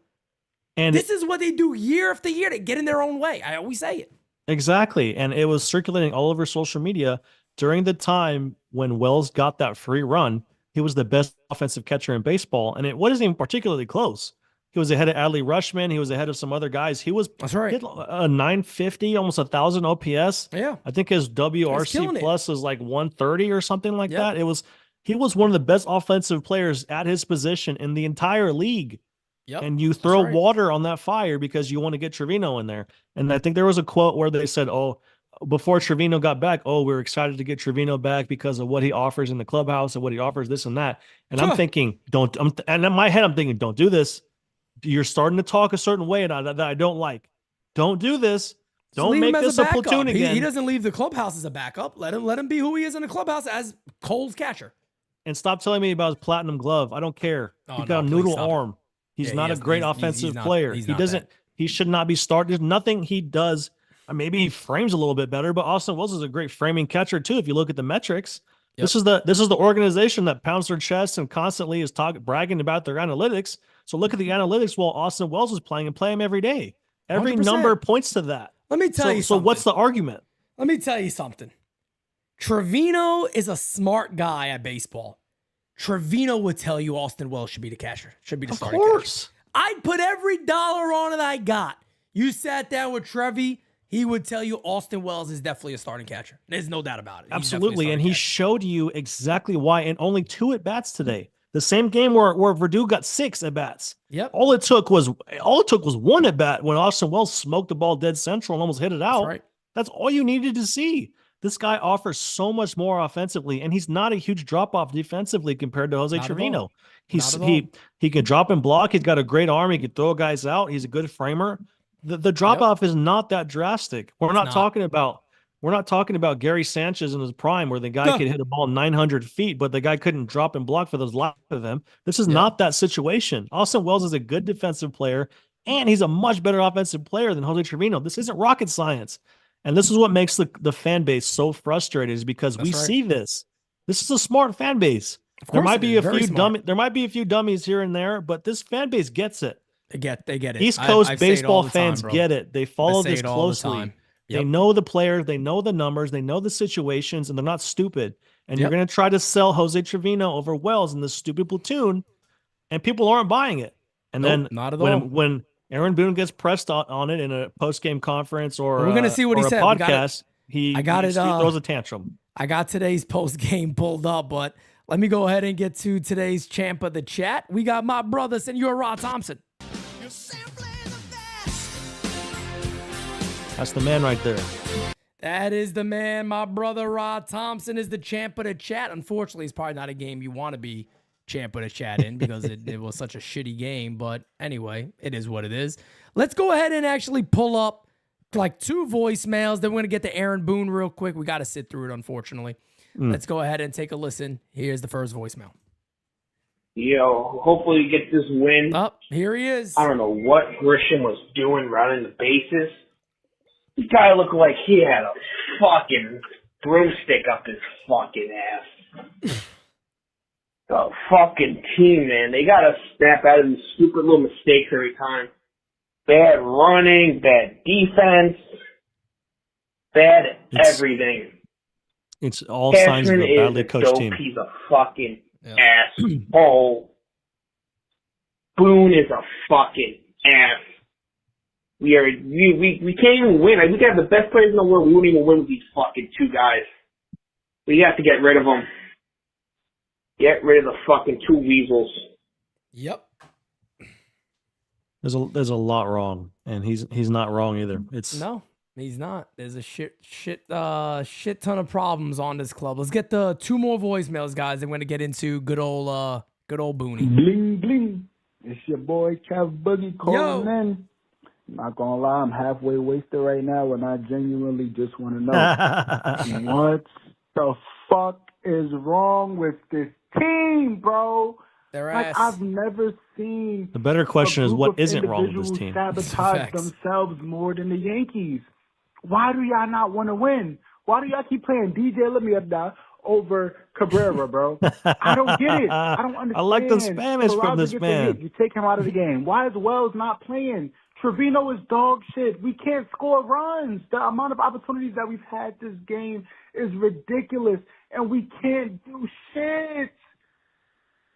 And this is what they do year after year to get in their own way. I always say it. Exactly. And it was circulating all over social media during the time when Wells got that free run. He was the best offensive catcher in baseball, and it wasn't even particularly close. He was ahead of Adley Rutschman. He was ahead of some other guys. He was hit a 950, almost 1,000 OPS. Yeah. I think his WRC plus was like 130 or something like that. He was one of the best offensive players at his position in the entire league. Yep. And you throw water on that fire because you want to get Trevino in there. And I think there was a quote where they said, before Trevino got back, we're excited to get Trevino back because of what he offers in the clubhouse and what he offers, this and that. And I'm thinking, and in my head, I'm thinking, don't do this. You're starting to talk a certain way that I don't like. Don't do this. Don't make this a platoon again. He doesn't leave the clubhouse as a backup. Let him be who he is in the clubhouse as Cole's catcher. And stop telling me about his platinum glove. I don't care. He's got a noodle arm. He's not a great offensive player. He should not be started. There's nothing he does. Maybe he frames a little bit better, but Austin Wells is a great framing catcher too. If you look at the metrics, this is the organization that pounds their chest and constantly is bragging about their analytics. So look at the analytics while Austin Wells is playing and play him every day. Every 100%. Number points to that. Let me tell you something. So what's the argument? Let me tell you something. Trevino is a smart guy at baseball. Trevino would tell you Austin Wells should be the catcher. Should be the starting catcher. Of course. I'd put every dollar on it I got. You sat down with Trevi, he would tell you Austin Wells is definitely a starting catcher. There's no doubt about it. Absolutely. And he showed you exactly why in only 2 at-bats today. The same game where Verdu got 6 at-bats. Yep. All it took was 1 at-bat when Austin Wells smoked the ball dead central and almost hit it out. That's right. That's all you needed to see. This guy offers so much more offensively, and he's not a huge drop-off defensively compared to Jose Trevino. He can drop and block. He's got a great arm. He can throw guys out. He's a good framer. The drop-off is not that drastic. We're not talking about Gary Sanchez in his prime where the guy could hit a ball 900 feet, but the guy couldn't drop and block for those life of him. This is not that situation. Austin Wells is a good defensive player, and he's a much better offensive player than Jose Trevino. This isn't rocket science. And this is what makes the fan base so frustrated is because we see this. This is a smart fan base. There might be a few dummies here and there, but this fan base gets it. They get it. East Coast baseball fans get it. They follow this closely. They know the players, they know the numbers, they know the situations, and they're not stupid. And you're going to try to sell Jose Trevino over Wells in this stupid platoon, and people aren't buying it. And then not at all. When Aaron Boone gets pressed on it in a post-game conference or we're going to see what he said. Podcast, he throws a tantrum. I got today's post-game pulled up, but let me go ahead and get to today's champ of the chat. We got my brother, Senor Rod Thompson. That's the man right there. That is the man. My brother Rod Thompson is the champ of the chat. Unfortunately, it's probably not a game you want to be champ of the chat in because it was such a shitty game. But anyway, it is what it is. Let's go ahead and actually pull up like 2 voicemails. Then we're going to get to Aaron Boone real quick. We got to sit through it, unfortunately. Let's go ahead and take a listen. Here's the first voicemail. Yo, hopefully you get this win. Here he is. I don't know what Grisham was doing running the bases. This guy looked like he had a fucking broomstick up his fucking ass. The fucking team, man. They gotta snap out of these stupid little mistakes every time. Bad running, bad defense, bad everything. It's all signs of a badly coached team. He's a fucking asshole. Boone is a fucking ass. We can't even win. We could have the best players in the world. We wouldn't even win with these fucking 2 guys. We have to get rid of them. Get rid of the fucking 2 weasels. Yep. There's a lot wrong, and he's not wrong either. No, he's not. There's a shit ton of problems on this club. Let's get the 2 more voicemails, guys. I'm going to get into good old Booney. Bling bling. It's your boy Cav Boogie calling in. Not gonna lie, I'm halfway wasted right now, and I genuinely just want to know what the fuck is wrong with this team, bro? Their Like, ass. I've never seen The better question a is, group what of isn't wrong with this individuals team? sabotage Facts. themselves more than the Yankees. Why do y'all not want to win? Why do y'all keep playing DJ Let Me Up Now over Cabrera, bro? I don't get it. I don't understand. I like the Spanish from Peraza this gets a man. hit. You take him out of the game. Why is Wells not playing? Trevino is dog shit. We can't score runs. The amount of opportunities that we've had this game is ridiculous, and we can't do shit.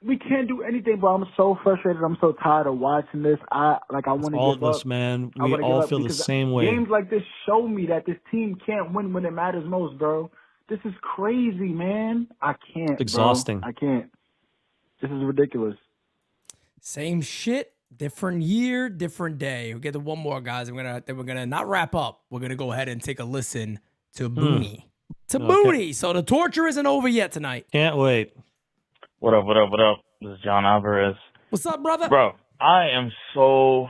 We can't do anything, bro. I'm so frustrated. I'm so tired of watching this. I want to give up. All of us, man. We all feel the same way. Games like this show me that this team can't win when it matters most, bro. This is crazy, man. I can't. It's exhausting. Bro. I can't. This is ridiculous. Same shit, different year, different day. We'll get to one more, guys. We're gonna not wrap up. We're gonna go ahead and take a listen to Boone. Boone. So the torture isn't over yet tonight. Can't wait. What up, what up, what up? This is John Alvarez. What's up, brother? Bro, I'm so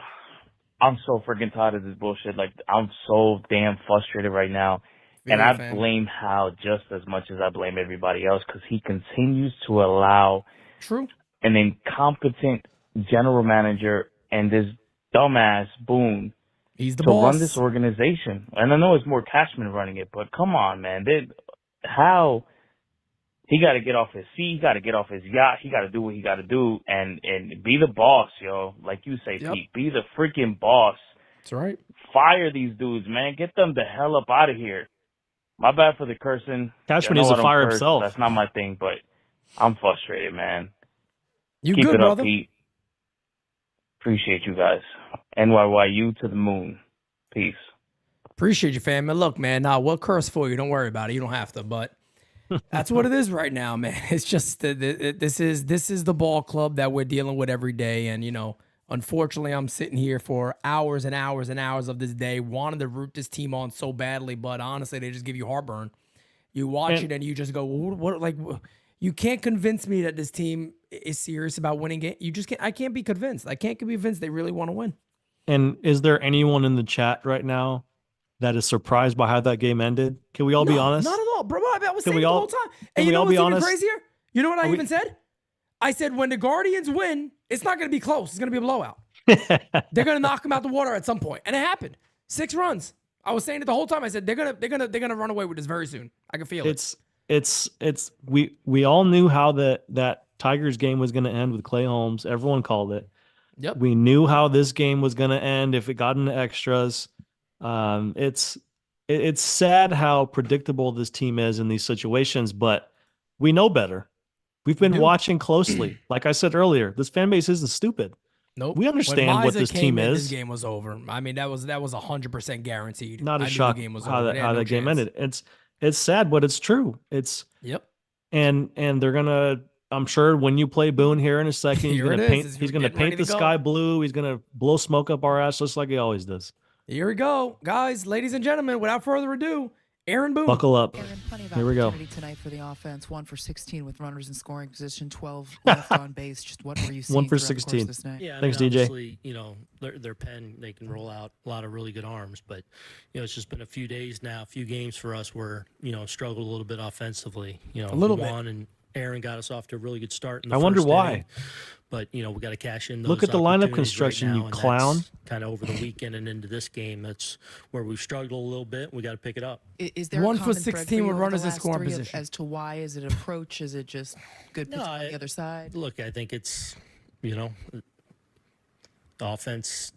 freaking tired of this bullshit. Like, I'm so damn frustrated right now. And I blame Hal just as much as I blame everybody else because he continues to allow an incompetent general manager and this dumbass Boone to run this organization. And I know it's more Cashman running it, but come on, man. Hal... He got to get off his seat. He got to get off his yacht. He got to do what he got to do and be the boss, yo. Like you say, Pete. Be the freaking boss. That's right. Fire these dudes, man. Get them the hell up out of here. My bad for the cursing. Cashman needs to fire himself. That's not my thing, but I'm frustrated, man. You Keep good, it up, brother? Pete. Appreciate you guys. NYYU to the moon. Peace. Appreciate you, fam. And look, man, we'll curse for you. Don't worry about it. You don't have to, but that's what it is right now, man. It's just this is the ball club that we're dealing with every day. And, unfortunately, I'm sitting here for hours and hours and hours of this day wanting to root this team on so badly. But honestly, they just give you heartburn. You watch it and you just go, what? Like, you can't convince me that this team is serious about winning it. You just can't. I can't be convinced. I can't be convinced they really want to win. And is there anyone in the chat right now that is surprised by how that game ended? Can we all be honest? Not at all, bro. I was saying the whole time. And can you we know all what's be even honest? crazier? You know what I even said? I said when the Guardians win, it's not going to be close. It's going to be a blowout. They're going to knock them out the water at some point, and it happened. 6 runs. I was saying it the whole time. I said they're gonna run away with this very soon. I can feel it. We all knew how that Tigers game was going to end with Clay Holmes. Everyone called it. Yep. We knew how this game was going to end if it got into extras. It's sad how predictable this team is in these situations, but we know better. We've been watching closely. Like I said earlier, this fan base isn't stupid. Nope. We understand what this team is. This game was over. I mean, that was 100% guaranteed. Not a shock how that game ended. It's sad, but it's true. And they're gonna. I'm sure when you play Boone here in a second, he's gonna paint the sky blue. He's gonna blow smoke up our ass just like he always does. Here we go, guys, ladies and gentlemen. Without further ado, Aaron Boone. Buckle up. Aaron, plenty of Here we go. opportunity tonight for the offense. 1 for 16 with runners in scoring position. 12 left on base. Just what were you seeing? 1 for throughout the course 16. of this night? Yeah, Thanks, mean, DJ. Obviously, their pen, they can roll out a lot of really good arms, but it's just been a few days now, a few games for us where struggled a little bit offensively. A little bit. And Aaron got us off to a really good start. In the I wonder first why. inning. But we got to cash in. Those Look at the lineup opportunities construction, right now, you and clown. Kind of over the weekend and into this game, that's where we've struggled a little bit. We got to pick it up. Is there 1 a for common thread 16 for you with over runners the in last scoring 3 position? as to why? Is it approach? Is it just good pitching on the other side? Look, I think it's the offense.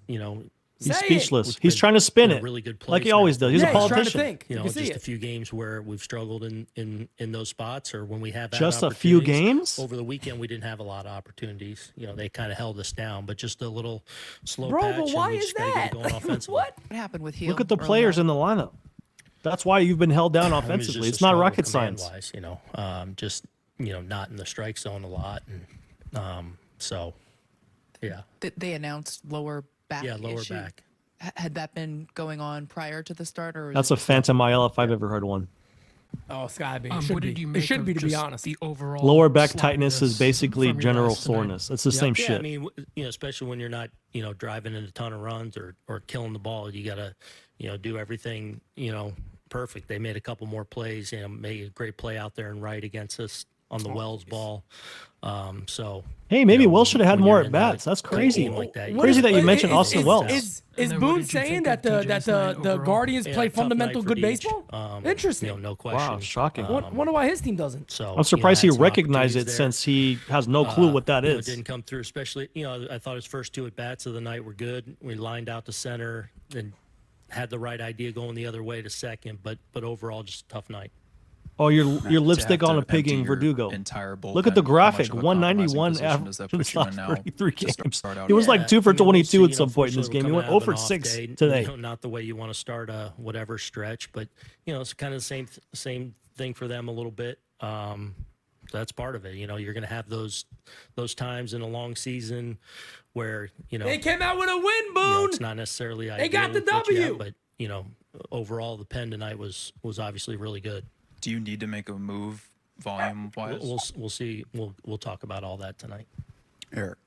He's speechless. He's trying to spin it really good like he always does. He's a politician. He's trying to think. You can see just it. a few games where we've struggled in those spots, or when we have had Just a few games? over the weekend. We didn't have a lot of opportunities. They kind of held us down, but just a little slow Bro, patch. but why and we is just gotta that? get it going offensively. What? What happened with Heel? Look at the early players on? in the lineup. That's why you've been held down I mean, offensively. just It's a not struggle rocket science. command-wise, just not in the strike zone a lot, and so yeah. They announced lower back. Yeah, lower issue. back. Had that been going on prior to the start, or That's a phantom IL if I've ever heard one. Oh, it's gotta be. It What should did be. you It make should of be, to be just honest. the overall Lower back tightness is sloppiness basically from your general guys tonight? soreness. It's the same Yeah, shit. I mean, especially when you're not, driving in a ton of runs or killing the ball, you gotta, do everything, perfect. They made a couple more plays, made a great play out there and right against us on the Wells ball. So Hey, maybe you know, Wells should have had when more you're at in bats. That's a crazy. game like that, Crazy that you mentioned is- Austin is- Wells. Is And then what Boone did you saying think that of TJ's night the overall? Guardians Yeah, play tough night fundamental for good Deej. baseball? Interesting. No question. Wow, shocking. Wonder why his team doesn't. So I'm surprised he had some recognized it opportunities there. since he has no clue what that is. Didn't come through, especially, I thought his first 2 at bats of the night were good. We lined out to center and had the right idea going the other way to second, but overall just a tough night. Oh, your To lipstick have on to a pig empty in your Verdugo. entire Look at the bullpen, how much graphic. of a compromising 191 position does that average in put his you in last now 33 just to games. start out He was the like year? 2 for I mean, we'll 22 at see, some point in this unfortunately, game. He we're went coming 0 out for of an off 6 day, today. not the way you want to start a whatever stretch, but it's kind of the same thing for them a little bit. That's part of it. You're going to have those times in a long season where They came out with a win, Boone. it's not necessarily They got ideal the with what you have, W. but overall the pen tonight was obviously really good. Do you need to make a move volume wise? We'll see. We'll talk about all that tonight. Eric.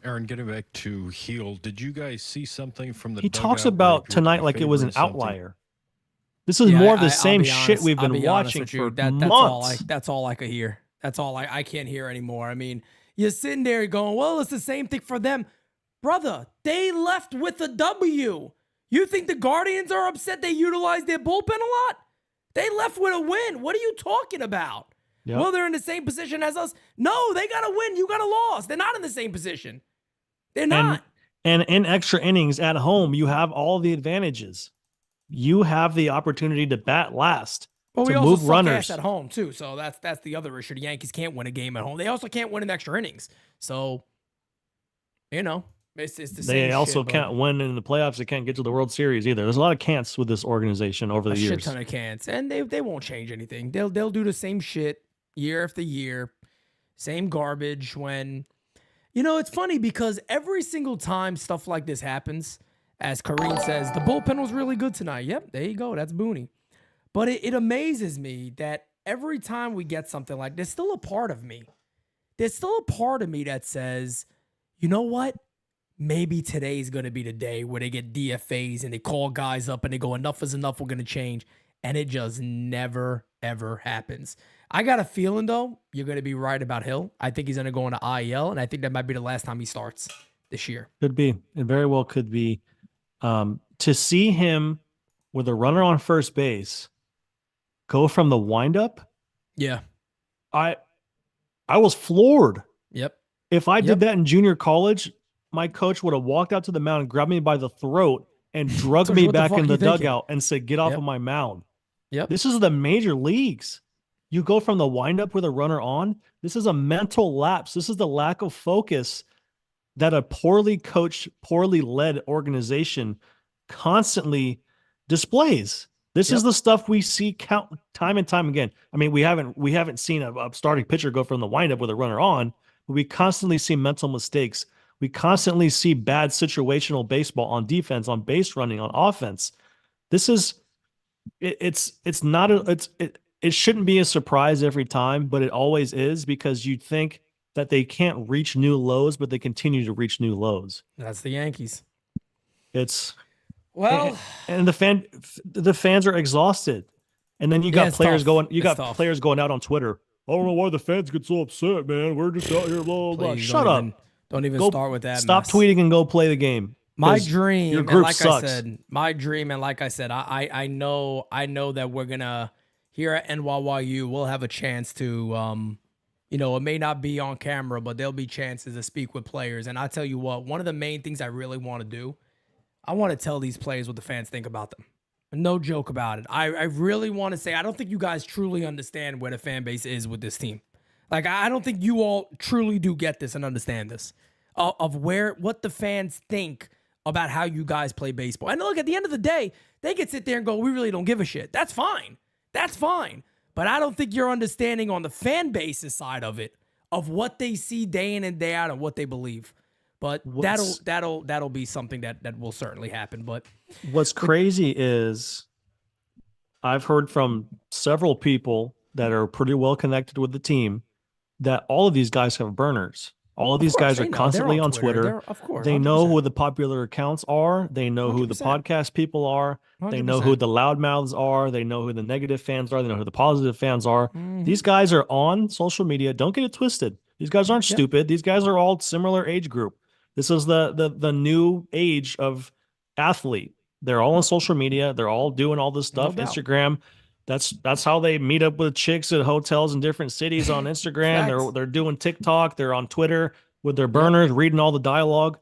Aaron, getting back to Heel, did you guys see something from the He talks dugout about where tonight you're like it was an favoring something? outlier. This is Yeah, more of the I'll same be shit honest- we've I'll been be honest watching with you. for That's months. all I could hear. That's all I can't hear anymore. I mean, you're sitting there going, well, it's the same thing for them. Brother, they left with a W. You think the Guardians are upset they utilized their bullpen a lot? They left with a win. What are you talking about? Yep. Well, they're in the same position as us. No, they got a win. You got a loss. They're not in the same position. They're not. And in extra innings at home, you have all the advantages. You have the opportunity to bat last, But we to also move suck runners. ass at home too, so that's the other issue. The Yankees can't win a game at home. They also can't win in extra innings. So, it's the same. They also shit, but can't win in the playoffs. They can't get to the World Series either. There's a lot of can'ts with this organization over a the shit years. ton of cans, and they won't change anything. They'll do the same shit year after year, same garbage. When it's funny because every single time stuff like this happens, as Kareem says, the bullpen was really good tonight. Yep, there you go. That's Booney. But it amazes me that every time we get something like, there's still a part of me. There's still a part of me that says, you know what? Maybe today's going to be the day where they get DFAs and they call guys up and they go, enough is enough, we're going to change. And it just never, ever happens. I got a feeling, though, you're going to be right about Hill. I think he's going to go into IL, and I think that might be the last time he starts this year. Could be. It very well could be. To see him with a runner on first base go from the windup, Yeah. I was floored. Yep. If I did that in junior college, my coach would have walked out to the mound and grabbed me by the throat and drugged Coach, me what the back fuck in you the thinking? dugout and said, get off Yep. of my mound. Yep. This is the major leagues. You go from the windup with a runner on. This is a mental lapse. This is the lack of focus that a poorly coached, poorly led organization constantly displays. This is the stuff we see count time and time again. I mean, we haven't seen a starting pitcher go from the windup with a runner on, but we constantly see mental mistakes. We constantly see bad situational baseball on defense, on base running, on offense. This is it shouldn't be a surprise every time, but it always is, because you'd think that they can't reach new lows, but they continue to reach new lows. That's the Yankees. It's Well, and the fans are exhausted. And then you got it's players tough. going players going out on Twitter. I don't know why the fans get so upset, man. We're just out here, blah, blah, blah. Please, Shut don't up. Don't even Go- start with that. Stop mess. tweeting and go play the game. My 'Cause dream, your and group like sucks. I said, my dream, and like I said, I know that we're gonna here at NYYU, we'll have a chance to, it may not be on camera, but there'll be chances to speak with players. And I tell you what, one of the main things I really want to do, I want to tell these players what the fans think about them. No joke about it. I really want to say, I don't think you guys truly understand where the fan base is with this team. Like, I don't think you all truly do get this and understand this of what the fans think about how you guys play baseball. And look, at the end of the day, they could sit there and go, we really don't give a shit. That's fine. That's fine. But I don't think you're understanding on the fan base's side of it, of what they see day in and day out and what they believe. But that'll be something that will certainly happen. But what's crazy is I've heard from several people that are pretty well connected with the team that all of these guys have burners. All of these guys are constantly on Twitter. Of course, they know 100%. who the popular accounts are. They know who the 100%. podcast people are. They know 100%. who the loudmouths are. They know who the negative fans are. They know who the positive fans are. These guys are on social media. Don't get it twisted. These guys aren't stupid. These guys are all similar age group. This is the new age of athlete. They're all on social media. They're all doing all this stuff. No doubt. Instagram. That's how they meet up with chicks at hotels in different cities on Instagram. They're doing TikTok. They're on Twitter with their burners, reading all the dialogue.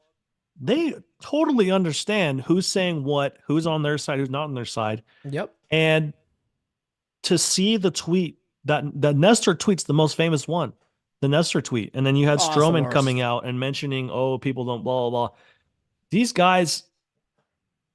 They totally understand who's saying what, who's on their side, who's not on their side. Yep. And to see the tweet that Nestor tweet's the most famous one, the Nestor tweet. And then you had Stroman coming out and mentioning, oh, people don't blah, blah, blah. These guys,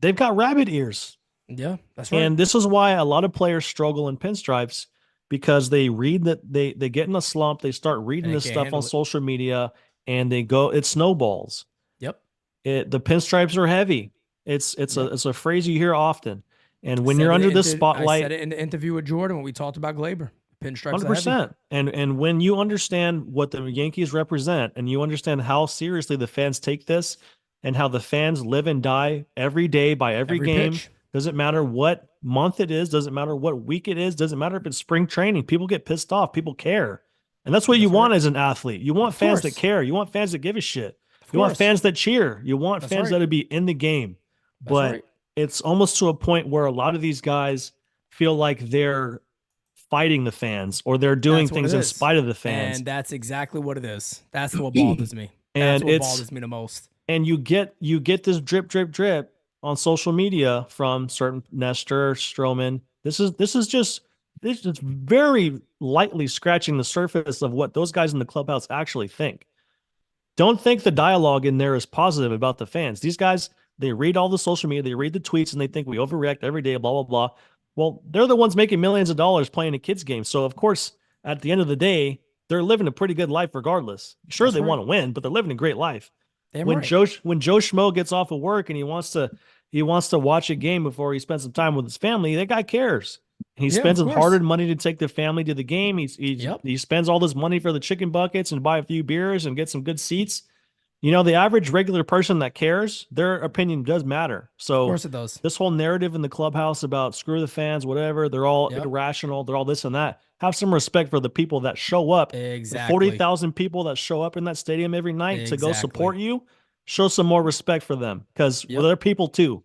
they've got rabbit ears. Yeah, that's right. And this is why a lot of players struggle in pinstripes, because they read that they get in a slump. They start reading this stuff on social media and they go, it snowballs. Yep. The pinstripes are heavy. It's a phrase you hear often. And when you're under the spotlight, I said it in the interview with Jordan when we talked about Glaber. Pinstripes 100%. And when you understand what the Yankees represent and you understand how seriously the fans take this and how the fans live and die every day by every game, pitch. Doesn't matter what month it is, doesn't matter what week it is, doesn't matter if it's spring training. People get pissed off. People care. And that's what you want as an athlete. You want fans that care. You want fans that give a shit. You want fans that cheer. You want fans that'll be in the game. But it's almost to a point where a lot of these guys feel like they're fighting the fans or they're doing things in spite of the fans. And that's exactly what it is. That's what bothers me. And that's what bothers me the most. And you get this drip, drip, drip on social media from certain Nestor, Stroman. This is just very lightly scratching the surface of what those guys in the clubhouse actually think. Don't think the dialogue in there is positive about the fans. These guys, they read all the social media, they read the tweets, and they think we overreact every day, blah, blah, blah. Well, they're the ones making millions of dollars playing a kids game. So, of course, at the end of the day, they're living a pretty good life regardless. Sure, they want to win, but they're living a great life. When Joe Schmo gets off of work and he wants to watch a game before he spends some time with his family, that guy cares. He spends his hard-earned money to take the family to the game. He spends all this money for the chicken buckets and buy a few beers and get some good seats. You know, the average regular person that cares, their opinion does matter. So of course it does. This whole narrative in the clubhouse about screw the fans, whatever, they're all irrational, they're all this and that. Have some respect for the people that show up. Exactly. 40,000 people that show up in that stadium every night to go support you. Show some more respect for them because they're people too.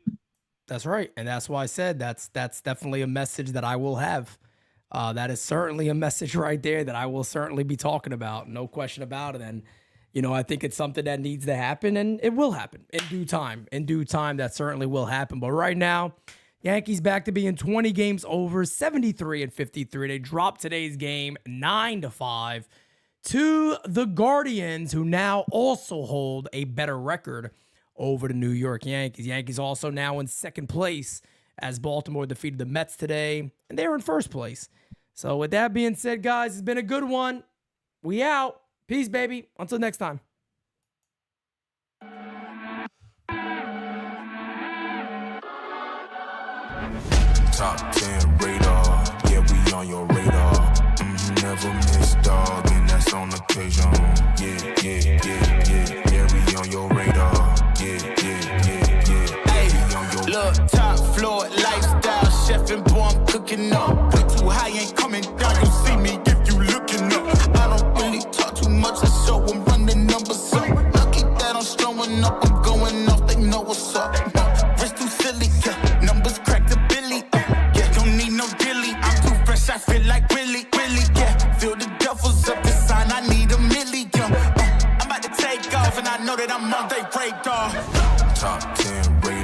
That's right. And that's why I said that's definitely a message that I will have. That is certainly a message right there that I will certainly be talking about. No question about it. And, you know, I think it's something that needs to happen and it will happen in due time. In due time, that certainly will happen. But right now, Yankees back to being 20 games over, 73-53. They dropped today's game 9-5 to the Guardians, who now also hold a better record over the New York Yankees. Yankees also now in second place as Baltimore defeated the Mets today, and they're in first place. So with that being said, guys, it's been a good one. We out. Peace, baby. Until next time. Top 10 radar, yeah, we on your radar. Never miss, dog, and that's on occasion. Yeah, we on your radar. Yeah. Hey, look, top floor lifestyle, chef and boy, I'm cooking up. Way too high, ain't coming down. You see me if you looking up. I don't really talk too much, I show them run the numbers up. Lucky that I'm strolling up, I'm going off, they know what's up. Wrist too silly, numbers crack the billy. Yeah, don't need no dilly. I'm too fresh, I feel like Willie. Yeah, feel the duffels up the sign, I need a million. I'm about to take off, and I know that I'm on their radar. Top 10 radar.